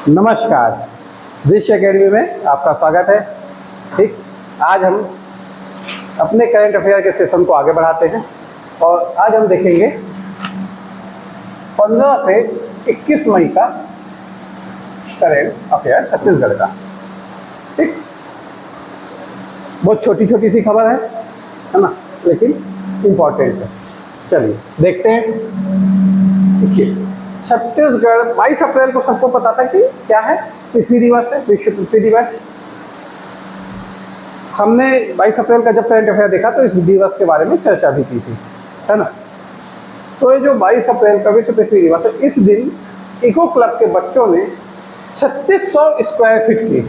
नमस्कार, दृश्य अकेडमी में आपका स्वागत है। ठीक, आज हम अपने करंट अफेयर के सेशन को आगे बढ़ाते हैं और आज हम देखेंगे 15 से 21 मई का करंट अफेयर छत्तीसगढ़ का। ठीक, बहुत छोटी छोटी सी खबर है ना, लेकिन इम्पोर्टेंट है। चलिए देखते हैं। देखिए, छत्तीसगढ़ 22 अप्रैल को सबको पता था कि क्या है, पृथ्वी दिवस है, विश्व पृथ्वी दिवस। हमने 22 अप्रैल का जब करंट अफेयर देखा तो इस दिवस के बारे में चर्चा भी की थी, है ना। तो ये जो 22 अप्रैल का विश्व पृथ्वी दिवस है, इस दिन इको क्लब के बच्चों ने 3600 स्क्वायर फीट की,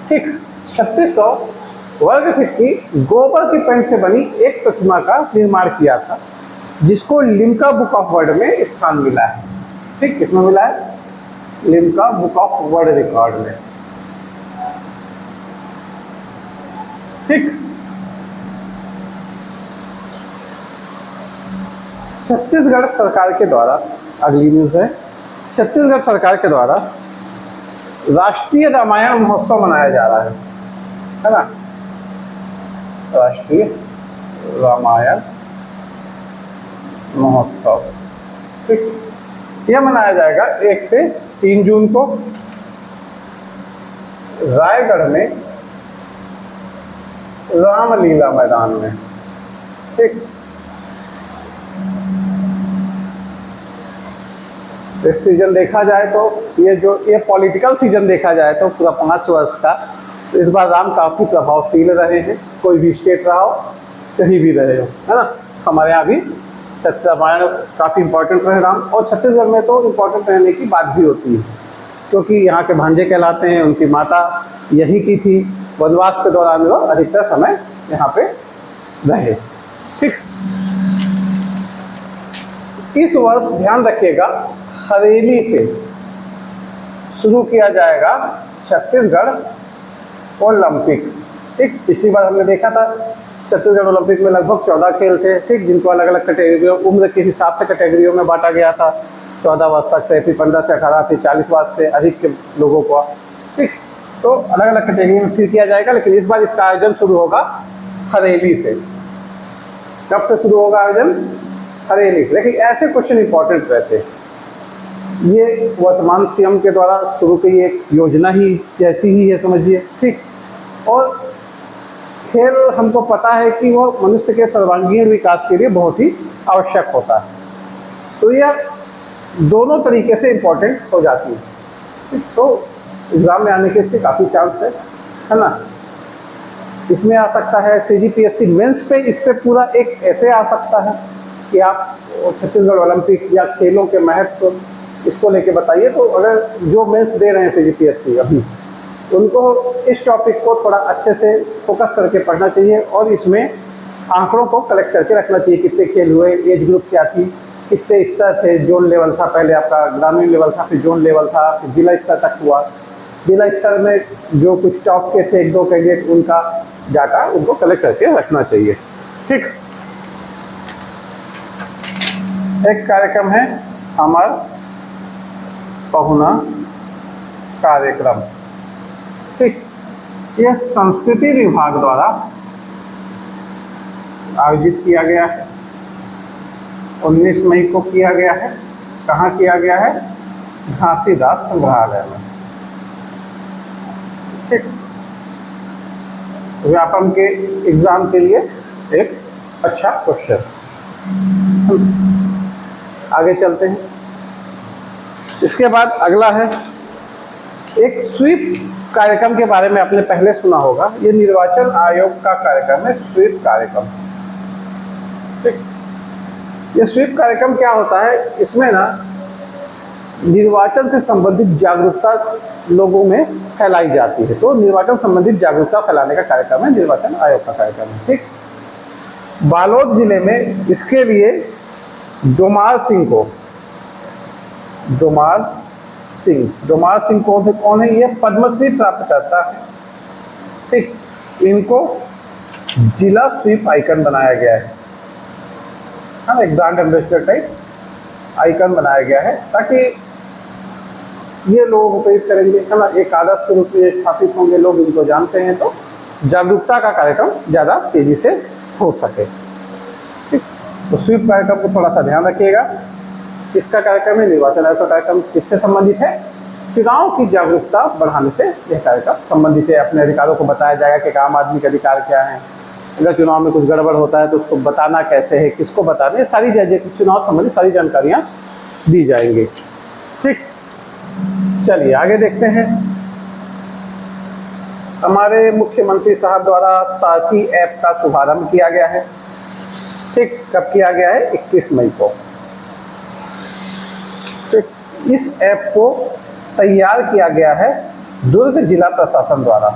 ठीक, 3600 वर्ग फीट की गोबर की पेंट से बनी एक प्रतिमा का निर्माण किया था, जिसको लिम्का बुक ऑफ वर्ल्ड में स्थान मिला है। ठीक, किसमें मिला है? Limca book of world record में। ठीक, छत्तीसगढ़ सरकार के द्वारा, अगली न्यूज है, छत्तीसगढ़ सरकार के द्वारा राष्ट्रीय रामायण महोत्सव मनाया जा रहा है ना। राष्ट्रीय रामायण महोत्सव, ठीक, यह मनाया जाएगा 1 से 3 जून को रायगढ़ में रामलीला मैदान में। ठीक, इस सीजन देखा जाए तो ये पॉलिटिकल सीजन देखा जाए तो पूरा 5 वर्ष का, तो इस बार राम काफी प्रभावशील रहे हैं, कोई भी स्टेट रहा हो, कहीं भी रहे हो, है ना। हमारे यहाँ भी रामायण काफ़ी इंपॉर्टेंट रहे राम, और छत्तीसगढ़ में तो इम्पोर्टेंट रहने की बात भी होती है, क्योंकि यहाँ के भांजे कहलाते हैं, उनकी माता यही की थी, वनवास के दौरान वो अधिकतर समय यहाँ पे रहे। ठीक, इस वर्ष ध्यान रखिएगा, हरेली से शुरू किया जाएगा छत्तीसगढ़ ओलंपिक। ठीक, पिछली बार हमने देखा था छत्तीसगढ़ ओलंपिक में लगभग 14 खेल थे, ठीक, जिनको अलग अलग कैटेगरियों, उम्र के हिसाब से कैटेगरियों में बांटा गया था। 14 वर्ष तक से, फिर 15 से 18, फिर 40 वर्ष से अधिक के लोगों को। ठीक, तो अलग अलग कैटेगरी में फिर किया जाएगा, लेकिन इस बार इसका आयोजन शुरू होगा हरेली से। कब से शुरू होगा आयोजन? हरेली से। लेकिन ऐसे क्वेश्चन इंपॉर्टेंट रहते हैं। ये वर्तमान सीएम के द्वारा शुरू की एक योजना ही जैसी ही है, समझिए। ठीक, और खेल हमको पता है कि वो मनुष्य के सर्वांगीण विकास के लिए बहुत ही आवश्यक होता है, तो यह दोनों तरीके से इम्पोर्टेंट हो जाती है। तो एग्जाम में आने के इसके काफ़ी चांस है ना। इसमें आ सकता है CGPSC मेंस पे, इस पे पूरा एक ऐसे आ सकता है कि आप छत्तीसगढ़ ओलंपिक या खेलों के महत्व इसको लेके बताइए। तो अगर जो मेंस दे रहे हैं CGPSC अभी, उनको इस टॉपिक को थोड़ा अच्छे से फोकस करके पढ़ना चाहिए और इसमें आंकड़ों को कलेक्ट करके रखना चाहिए। कितने खेल हुए, एज ग्रुप क्या थी, कितने स्तर थे, जोन लेवल था, पहले आपका ग्रामीण लेवल था, फिर जोन लेवल था, फिर जिला स्तर तक हुआ। जिला स्तर में जो कुछ टॉप के थे 1-2 कैंडिडेट, उनका डाटा उनको कलेक्ट करके रखना चाहिए। ठीक, एक कार्यक्रम है अमर पहुना कार्यक्रम। ठीक, यह संस्कृति विभाग द्वारा आयोजित किया गया है, 19 मई को किया गया है। कहाँ किया गया है? घासीदास संग्रहालय में। ठीक, व्यापम के एग्जाम के लिए एक अच्छा क्वेश्चन। आगे चलते हैं। इसके बाद अगला है एक स्वीप कार्यक्रम के बारे में आपने पहले सुना होगा। ये निर्वाचन आयोग का कार्यक्रम है, स्वीप कार्यक्रम। ठीक, ये स्वीप कार्यक्रम क्या होता है? इसमें ना निर्वाचन से संबंधित जागरूकता लोगों में फैलाई जाती है। तो निर्वाचन संबंधित जागरूकता फैलाने का कार्यक्रम है, निर्वाचन आयोग का कार्यक्रम है। ठीक, बालोद जिले में इसके लिए डोमार सिंह कौन है? ये पद्मश्री प्राप्त करता है। ठीक, इनको जिला स्वीप आइकन बनाया गया है, हाँ, एक ब्रांड एम्बेसडर टाइप आइकन बनाया गया है, ताकि ये लोग उपयोग करेंगे, है ना, एक आदर्श के रूप में स्थापित होंगे, लोग इनको जानते हैं, तो जागरूकता का कार्यक्रम ज़्यादा तेजी से हो सके। ठीक, तो स्वीप कार्यक्रम को थोड़ा सा ध्यान रखिएगा। इसका कार्यक्रम है, निर्वाचन आयोग का कार्यक्रम किससे संबंधित है? चुनाव की जागरूकता बढ़ाने से यह कार्यक्रम संबंधित है। अपने अधिकारों को बताया जाएगा कि आम आदमी के अधिकार क्या हैं, अगर चुनाव में कुछ गड़बड़ होता है तो उसको बताना कैसे है, किसको बताना है, सारी चुनाव संबंधी सारी जानकारियाँ दी जाएंगी। ठीक, चलिए आगे देखते हैं। हमारे मुख्यमंत्री साहब द्वारा साथी ऐप का शुभारंभ किया गया है। ठीक, कब किया गया है? 21 मई को। ठीक, इस ऐप को तैयार किया गया है दुर्ग जिला प्रशासन द्वारा।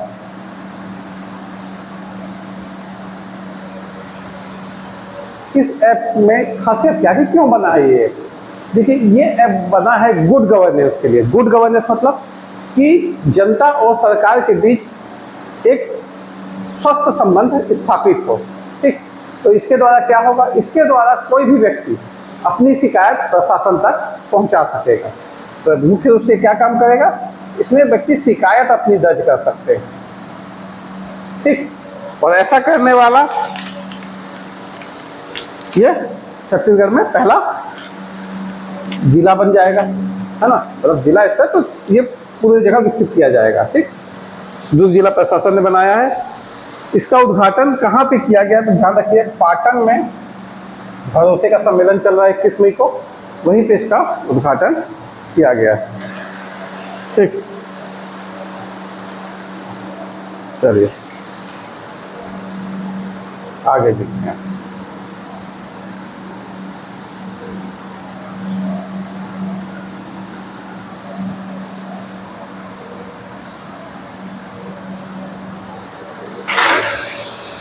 इस ऐप में खासियत क्या है, क्यों बना है ये ऐप? देखिए, ये ऐप बना है गुड गवर्नेंस के लिए। गुड गवर्नेंस मतलब कि जनता और सरकार के बीच एक स्वस्थ संबंध स्थापित हो। ठीक, तो इसके द्वारा क्या होगा? इसके द्वारा कोई भी व्यक्ति अपनी शिकायत प्रशासन तक पहुंचा सकेगा। तो मुख्य रूप से क्या काम करेगा? इसमें व्यक्ति शिकायत अपनी दर्ज कर सकते हैं। ठीक, और ऐसा करने वाला ये छत्तीसगढ़ में पहला जिला बन जाएगा, है ना, मतलब जिला ऐसा, तो ये पूरी जगह विकसित किया जाएगा। ठीक, दुर्ग जिला प्रशासन ने बनाया है। इसका उद्घाटन कहाँ पे किया गया? तो ध्यान रखिए, पाटन में भरोसे का सम्मेलन चल रहा है 21 मई को, वहीं पे इसका उद्घाटन किया गया। ठीक, चलिए आगे देखते हैं।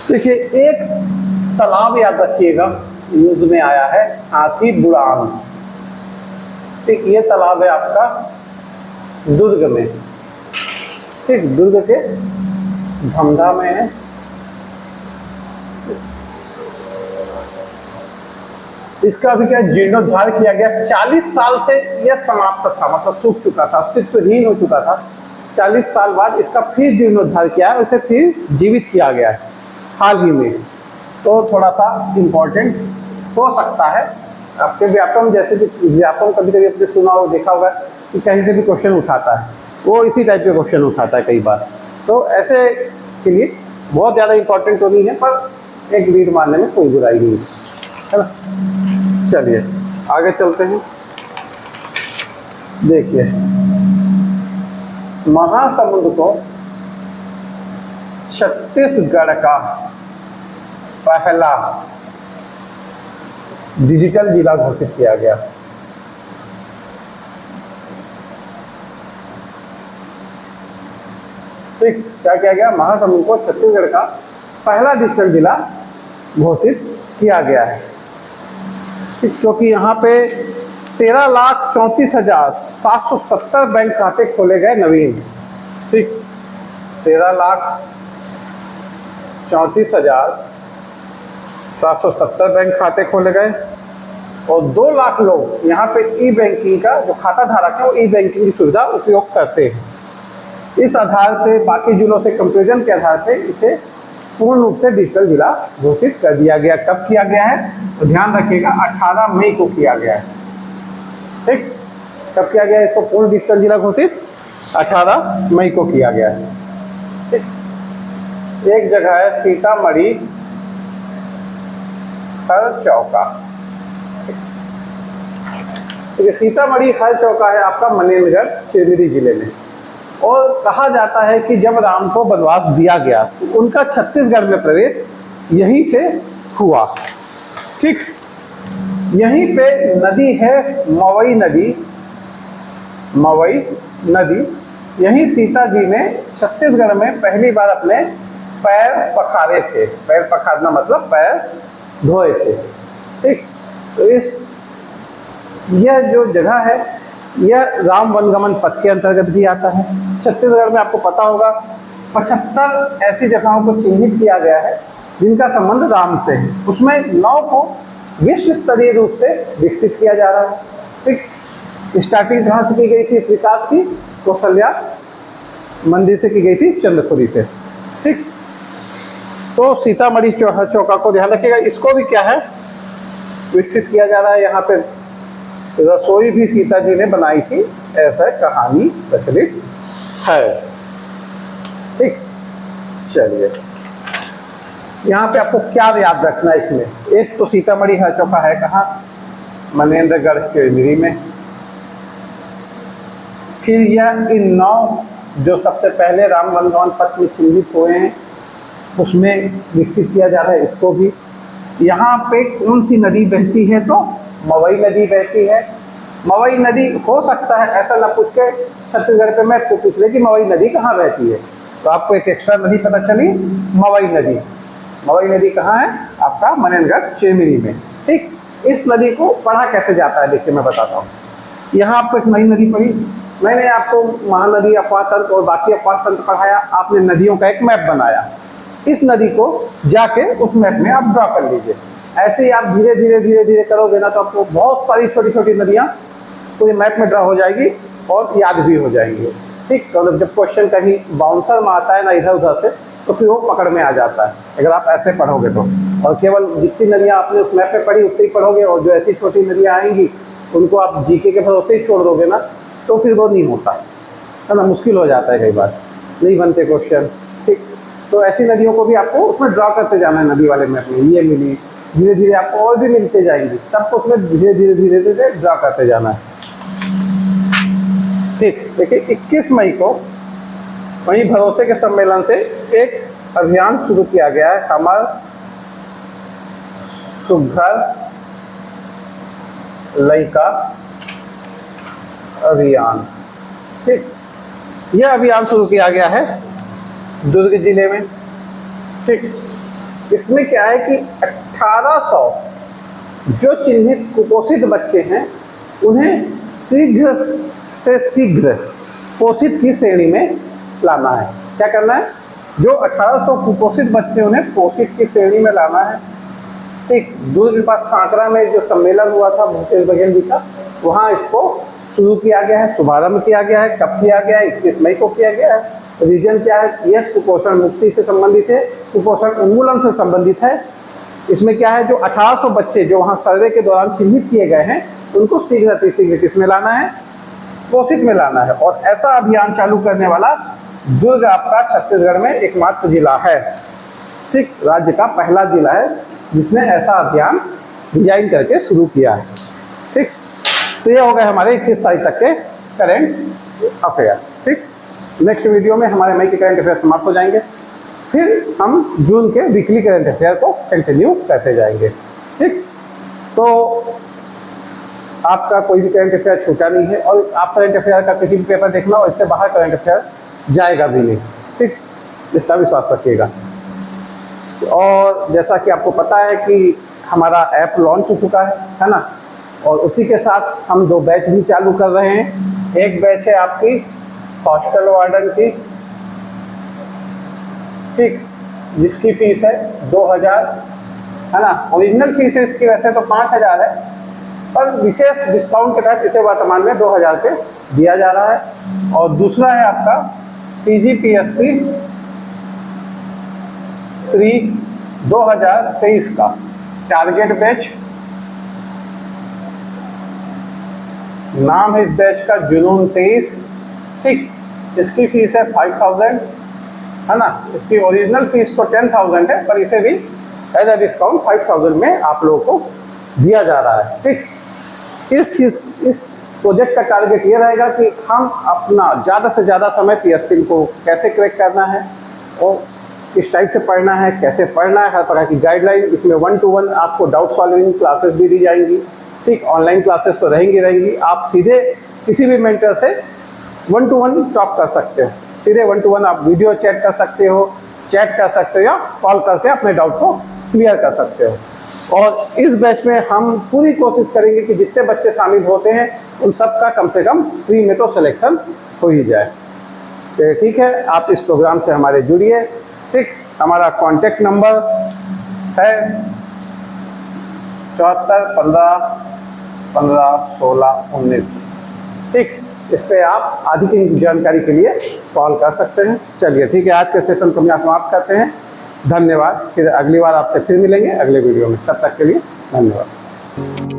देखिए, एक तालाब याद रखिएगा, न्यूज में आया है, हाथी बुढ़ान। ठीक, ये तालाब है आपका दुर्ग में। ठीक, दुर्ग के धमधा में है। इसका भी क्या जीर्णोद्धार किया गया। 40 साल से यह समाप्त था, मतलब सूख चुका था, अस्तित्वहीन हो चुका था। 40 साल बाद इसका फिर जीर्णोद्धार किया है, उसे फिर जीवित किया गया है हाल ही में। तो थोड़ा सा इम्पोर्टेंट हो सकता है आपके व्यापम, जैसे भी व्यापम कभी कभी आपने सुना हो, देखा होगा कि कहीं से भी क्वेश्चन उठाता है, वो इसी टाइप के क्वेश्चन उठाता है कई बार। तो ऐसे के लिए बहुत ज़्यादा इम्पोर्टेंट तो नहीं है, पर एक लीड मारने में कोई बुराई नहीं है ना। चलिए आगे चलते हैं। देखिए, महासमुंद को छत्तीसगढ़ का पहला डिजिटल जिला घोषित किया गया। ठीक, क्या किया गया? महासमुंद को छत्तीसगढ़ का पहला डिजिटल जिला घोषित किया गया है। ठीक, क्योंकि यहाँ पे 13,34,770 बैंक खाते खोले गए नवीन। ठीक, 13,34,770 बैंक खाते खोले गए और 2 लाख लोग यहाँ पे ई बैंकिंग का, जो खाता धारक है वो ई बैंकिंग की सुविधा उपयोग करते हैं। इस आधार पे, बाकी जिलों से कंपेरिजन के आधार पे इसे पूर्ण रूप से डिजिटल जिला घोषित कर दिया गया। कब किया गया है? तो ध्यान रखिएगा, 18 मई को किया गया है। ठीक, कब किया गया इसको पूर्ण डिजिटल जिला घोषित? 18 मई को किया गया है। ठीक, एक जगह है सीतामढ़ी हर चौका। ठीक है, सीतामढ़ी हर चौका है आपका मनेन्द्रगढ़ चिरमिरी जिले में। और कहा जाता है कि जब राम को वनवास दिया गया तो उनका छत्तीसगढ़ में प्रवेश यहीं से हुआ। ठीक, यहीं पे नदी है मवई नदी। मवई नदी, यहीं सीता जी ने छत्तीसगढ़ में पहली बार अपने पैर पखारे थे। पैर पखारना मतलब पैर धोए थे। ठीक, तो यह जो जगह है यह राम वनगमन पथ के अंतर्गत भी आता है। छत्तीसगढ़ में आपको पता होगा 75 ऐसी जगहों को चिन्हित किया गया है जिनका संबंध राम से है। उसमें 9 को विश्व स्तरीय रूप से विकसित किया जा रहा है। ठीक, स्टार्टिंग कहाँ से की गई थी इस विकास की? कौशल्या मंदिर से की गई थी, चंद्रपुरी से। ठीक, तो सीतामढ़ी चौका को ध्यान रखिएगा। इसको भी क्या है, विकसित किया जा रहा है। यहाँ पे रसोई भी सीता जी ने बनाई थी, ऐसा कहानी प्रचलित है। ठीक, चलिए यहाँ पे आपको क्या याद रखना है इसमें? एक तो सीतामढ़ी है चौका है कहाँ? मनेन्द्रगढ़ केंद्री में। फिर यह इन 9 जो सबसे पहले राम वनगमन पथ में चिन्हित हुए हैं उसमें विकसित किया जा रहा है इसको भी। यहाँ पे कौन सी नदी बहती है? तो मवई नदी बहती है। मवई नदी हो सकता है ऐसा ना पूछ के छत्तीसगढ़ पे मैं आपको पूछ ले कि मवई नदी कहाँ बहती है, तो आपको एक एक्स्ट्रा नदी पता चली, मवई नदी। मवई नदी कहाँ है? आपका मनेन्द्रगढ़ चेमरी में। ठीक, इस नदी को पढ़ा कैसे जाता है देखिए मैं बताता हूँ। यहाँ आपको एक नई नदी पढ़ी, मैंने आपको महानदी, अफवाह तंत्र और बाकी अफवाह तंत्र पढ़ाया, आपने नदियों का एक मैप बनाया। इस नदी को जाके उस मैप में आप ड्रॉ कर लीजिए। ऐसे ही आप धीरे धीरे धीरे धीरे करोगे ना तो आपको बहुत सारी छोटी छोटी नदियाँ पूरे मैप में ड्रॉ हो जाएगी और याद भी हो जाएंगी। ठीक, मतलब जब क्वेश्चन कहीं बाउंसर में आता है ना इधर उधर से, तो फिर वो पकड़ में आ जाता है अगर आप ऐसे पढ़ोगे तो। और केवल जितनी नदियाँ आपने उस मैप में पढ़ी उतनी पढ़ोगे, और जो ऐसी छोटी नदियाँ आएंगी उनको आप जीके के भरोसे ही छोड़ दोगे ना, तो फिर वो नहीं होता है ना, मुश्किल हो जाता है, कई बार नहीं बनते क्वेश्चन। ठीक, तो ऐसी नदियों को भी आपको उसमें ड्रॉ करते जाना है नदी वाले मैप में। ये मिली, धीरे धीरे आपको और भी मिलते जाएंगी, सबको उसमें धीरे धीरे धीरे धीरे ड्रॉ करते जाना है। ठीक, देखिए 21 मई को वहीं भरोसे के सम्मेलन से एक अभियान शुरू किया गया है, हमार सुघर लइका अभियान। ठीक, यह अभियान शुरू किया गया है दुर्ग जिले में। ठीक, इसमें क्या है कि 1800 जो चिन्हित कुपोषित बच्चे हैं उन्हें शीघ्र से शीघ्र पोषित की श्रेणी में लाना है। क्या करना है? जो 1800 कुपोषित बच्चे उन्हें पोषित की श्रेणी में लाना है। ठीक, दुर्ग के पास सांकरा में जो सम्मेलन हुआ था भूपेश बघेल जी का, वहाँ इसको शुरू किया गया है, शुभारंभ किया गया है। कब किया गया है? 21 मई को किया गया है। रीजन क्या है? यह कुपोषण मुक्ति से संबंधित है, कुपोषण उन्मूलन से संबंधित है। इसमें क्या है, जो 1800 बच्चे जो वहाँ सर्वे के दौरान चिन्हित किए गए हैं उनको शीघ्र किसमें लाना है? पोषित में लाना है। और ऐसा अभियान चालू करने वाला दुर्ग आपका छत्तीसगढ़ में एकमात्र जिला है। ठीक, राज्य का पहला जिला है जिसने ऐसा अभियान डिजाइन करके शुरू किया है। ठीक, तो ये हो गए हमारे 21 तारीख तक के करंट अफेयर। ठीक, नेक्स्ट वीडियो में हमारे मई के करंट अफेयर समाप्त हो जाएंगे, फिर हम जून के वीकली करंट अफेयर को कंटिन्यू करते जाएंगे। ठीक, तो आपका कोई भी करंट अफेयर छूटा नहीं है, और आप करंट अफेयर का किसी भी पेपर देखना और इससे बाहर करंट अफेयर जाएगा भी नहीं। ठीक, इसका विश्वास रखिएगा। और जैसा कि आपको पता है कि हमारा ऐप लॉन्च हो चुका है ना, और उसी के साथ हम 2 बैच भी चालू कर रहे हैं। एक बैच है आपकी हॉस्टल वार्डन की, ठीक, जिसकी फीस है 2000 है ना। ओरिजिनल फीस है इसकी वैसे तो 5000 है, पर विशेष डिस्काउंट के तहत इसे वर्तमान में 2000 पे दिया जा रहा है। और दूसरा है आपका CGPSC प्री 2023 का टारगेट बैच। नाम है इस बैच का जुनून 23। ठीक, इसकी फीस है 5000 है ना। इसकी ओरिजिनल फीस तो 10000 है, पर इसे भी एज अ डिस्काउंट 5000 में आप लोगों को दिया जा रहा है। ठीक, इस प्रोजेक्ट का टारगेट ये रहेगा कि हम अपना ज़्यादा से ज़्यादा समय PSC को कैसे क्रैक करना है और किस टाइप से पढ़ना है, कैसे पढ़ना है, हर तरह की गाइडलाइन इसमें 1 to 1 आपको डाउट सॉल्विंग क्लासेस भी दी जाएंगी। ठीक, ऑनलाइन क्लासेस तो रहेंगी, आप सीधे किसी भी मेंटर से 1 to 1 टॉक कर सकते हो। सीधे 1 to 1 आप वीडियो चैट कर सकते हो, या कॉल करके अपने डाउट को क्लियर कर सकते हो। और इस बैच में हम पूरी कोशिश करेंगे कि जितने बच्चे शामिल होते हैं उन सब का कम से कम फ्री में तो सिलेक्शन हो ही जाए। तो ठीक है, आप इस प्रोग्राम से हमारे जुड़िए। ठीक, हमारा कॉन्टेक्ट नंबर है 74 15 15 16 19। ठीक, इस पर आप अधिक जानकारी के लिए कॉल कर सकते हैं। चलिए ठीक है, आज के सेशन को हम यहाँ समाप्त करते हैं। धन्यवाद। फिर अगली बार आपसे फिर मिलेंगे अगले वीडियो में, तब तक के लिए धन्यवाद।